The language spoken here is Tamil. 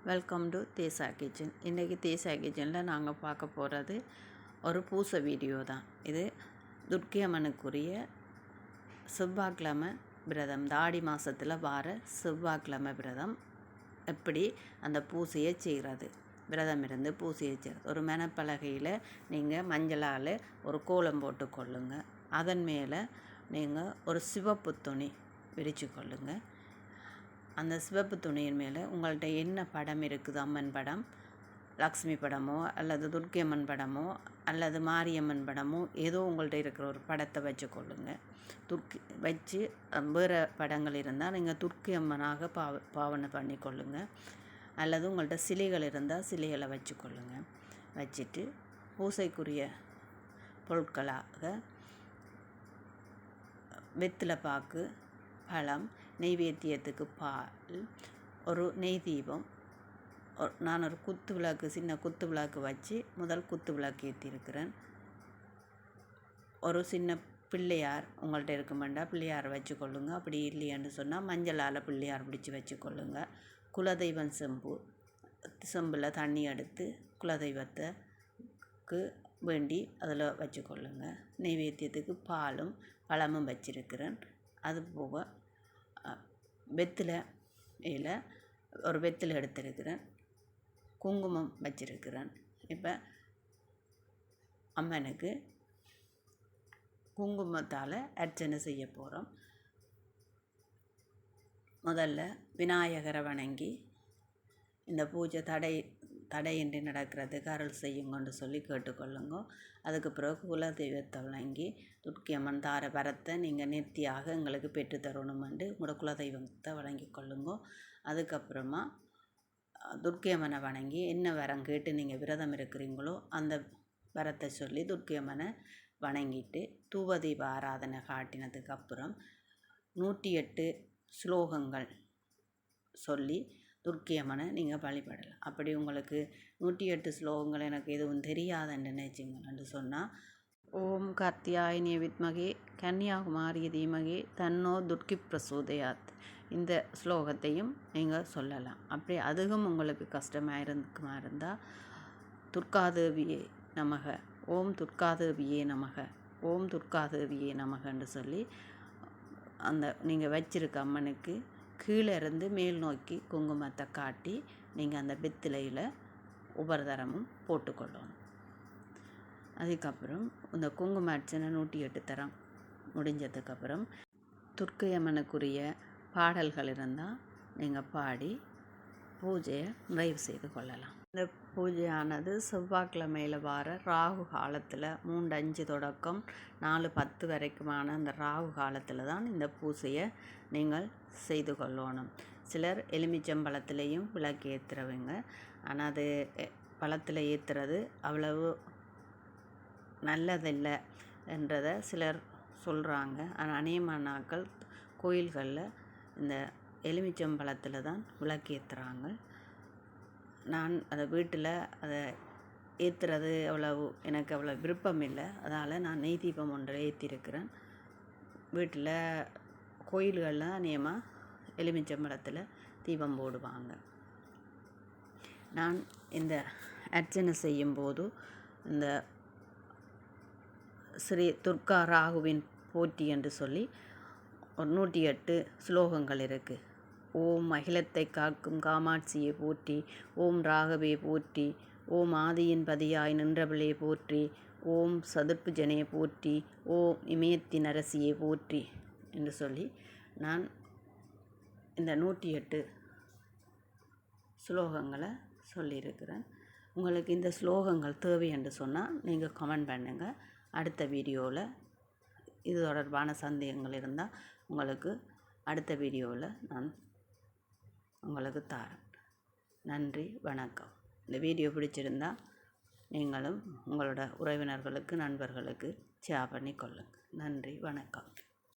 Welcome to Desai kitchen. இன்றைக்கி தேசா கிச்சனில் நாங்கள் பார்க்க போகிறது ஒரு பூசை வீடியோ தான். இது துர்க்கை அம்மனுக்குரிய செவ்வாய்க்கிழமை விரதம். இந்த ஆடி மாதத்தில் வார செவ்வாய்க்கிழமை விரதம். எப்படி அந்த பூசையை செய்கிறது, விரதம் இருந்து பூசையை செய்கிறது. ஒரு மணப்பலகையில் நீங்கள் மஞ்சளால் ஒரு கோலம் போட்டு கொள்ளுங்க. அதன் மேலே நீங்கள் ஒரு சிவப்பு துணி விரித்து கொள்ளுங்க. அந்த சிவப்பு துணியின் மேலே உங்கள்கிட்ட என்ன படம் இருக்குது, அம்மன் படம், லக்ஷ்மி படமோ அல்லது துர்க்கை அம்மன் படமோ அல்லது மாரியம்மன் படமோ ஏதோ உங்கள்கிட்ட இருக்கிற ஒரு படத்தை வச்சு கொள்ளுங்க. வச்சு வேறு படங்கள் இருந்தால் நீங்கள் துர்க்கை அம்மனாக பாவனை பண்ணி கொள்ளுங்க. அல்லது உங்கள்கிட்ட சிலைகள் இருந்தால் சிலைகளை வச்சு கொள்ளுங்க. வச்சுட்டு பூசைக்குரிய பொருட்களாக வெற்றிலை பாக்கு, பழம், நெய்வேத்தியத்துக்கு பால், ஒரு நெய் தீபம், நான் ஒரு குத்து விளக்கு, சின்ன குத்து விளக்கு வச்சு முதல் குத்து விளக்கு ஏற்றிருக்கிறேன். ஒரு சின்ன பிள்ளையார் உங்கள்கிட்ட இருக்குமெண்டா பிள்ளையார் வச்சு கொள்ளுங்க. அப்படி இல்லையான்னு சொன்னால் மஞ்சளால் பிள்ளையார் பிடிச்சி வச்சு கொள்ளுங்க. குலதெய்வம் செம்பில் தண்ணி எடுத்து குலதெய்வத்துக்கு வேண்டி அதில் வச்சு கொள்ளுங்க. நெய்வேத்தியத்துக்கு பாலும் பழமும் வச்சிருக்கிறேன். அது போக வெற்றிலையில் ஒரு வெற்றிலை எடுத்திருக்கிறேன், குங்குமம் வச்சிருக்கிறேன். இப்போ அம்மனுக்கு குங்குமத்தால் அர்ச்சனை செய்ய போகிறோம். முதல்ல விநாயகரை வணங்கி இந்த பூஜை தடையின்றி நடக்கிறதுக்கு அருள் செய்யுங்கன்னு சொல்லி கேட்டுக்கொள்ளுங்க. அதுக்கு பிறகு குலதெய்வத்தை வணங்கி துர்க்கை அம்மன் தார வரத்தை நீங்கள் நேர்த்தியாக எங்களுக்கு பெற்றுத்தரணுமெண்டு உங்களோட குலதெய்வத்தை வணங்கி கொள்ளுங்க. அதுக்கப்புறமா துர்க்கை அம்மனை வணங்கி என்ன வரம் கேட்டு நீங்கள் விரதம் இருக்கிறீங்களோ அந்த வரத்தை சொல்லி துர்க்கை அம்மனை வணங்கிட்டு தூபதீப ஆராதனை காட்டினதுக்கு அப்புறம் 108 ஸ்லோகங்கள் சொல்லி துர்க்கை அம்மனை நீங்கள் வழிபடலாம். அப்படி உங்களுக்கு 108 ஸ்லோகங்கள் எனக்கு எதுவும் தெரியாதுன்னு நினைச்சிங்கன்னு சொன்னால் ஓம் கார்த்தியாயினி வித்மகே கன்னியாகுமாரி தீமகே தன்னோ துர்க்கி பிரசோதயாத் இந்த ஸ்லோகத்தையும் நீங்கள் சொல்லலாம். அப்படி அதுவும் உங்களுக்கு கஷ்டமாக இருந்தால் துர்காதேவியே நமக, ஓம் துர்காதேவியே நமக, ஓம் துர்காதேவியே நமகன்னு சொல்லி அந்த நீங்கள் வச்சிருக்க அம்மனுக்கு கீழே இருந்து மேல் நோக்கி குங்குமத்தை காட்டி நீங்கள் அந்த வெற்றிலையில் ஒவ்வொரு தரமும் போட்டுக்கொள்ளணும். அதுக்கப்புறம் இந்த குங்கும அர்ச்சனை 108 தரம் முடிஞ்சதுக்கப்புறம் துர்க்கை அம்மனுக்குரிய பாடல்கள் இருந்தால் நீங்கள் பாடி பூஜையை நிறைவு செய்து கொள்ளலாம். இந்த பூஜையானது செவ்வாய்க்கிழமையில் வார ராகு காலத்தில் 3:05 தொடக்கம் 4:10 வரைக்குமான அந்த ராகு காலத்தில் தான் இந்த பூஜையை நீங்கள் செய்து கொள்ளணும். சிலர் எலுமிச்சம்பழத்துலேயும் விளக்கு ஏற்றுறவங்க, ஆனால் அது பழத்தில் ஏற்றுறது அவ்வளவு நல்லதில்லை என்றதை சிலர் சொல்கிறாங்க. ஆனால் அநேகமான நாட்கள் கோயில்களில் இந்த எலுமிச்சம்பழத்தில் தான் விளக்கு ஏற்றுறாங்க. நான் அதை வீட்டில் அதை ஏற்றுறது எனக்கு அவ்வளோ விருப்பம் இல்லை. அதனால் நான் நெய் தீபம் ஒன்றை ஏற்றிருக்கிறேன். வீட்டில் கோயில்களில் அநேகமாக எலுமிச்சம்பழத்தில் தீபம் போடுவாங்க. நான் இந்த அர்ச்சனை செய்யும்போது இந்த ஸ்ரீ துர்கா ராகுவின் போற்றி என்று சொல்லி ஒரு 108 ஸ்லோகங்கள் இருக்குது. ஓம் அகிலத்தை காக்கும் காமாட்சியை போற்றி, ஓம் ராகவே போற்றி, ஓம் ஆதியின் பதியாய் நின்றவளே போற்றி, ஓம் சதுர்புஜனே போற்றி, ஓம் இமயத்தின் அரசியை போற்றி என்று சொல்லி நான் இந்த 108 ஸ்லோகங்களை சொல்லியிருக்கிறேன். உங்களுக்கு இந்த ஸ்லோகங்கள் தேவை என்று சொன்னால் நீங்கள் கமெண்ட் பண்ணுங்கள். அடுத்த வீடியோவில் இது தொடர்பான சந்தேகங்கள் இருந்தால் உங்களுக்கு அடுத்த வீடியோவில் நான் உங்களுக்கு தரேன். நன்றி, வணக்கம். இந்த வீடியோ பிடிச்சிருந்தால் நீங்களும் உங்களோட உறவினர்களுக்கு, நண்பர்களுக்கு ஷேர் பண்ணி கொள்ளுங்கள். நன்றி, வணக்கம்.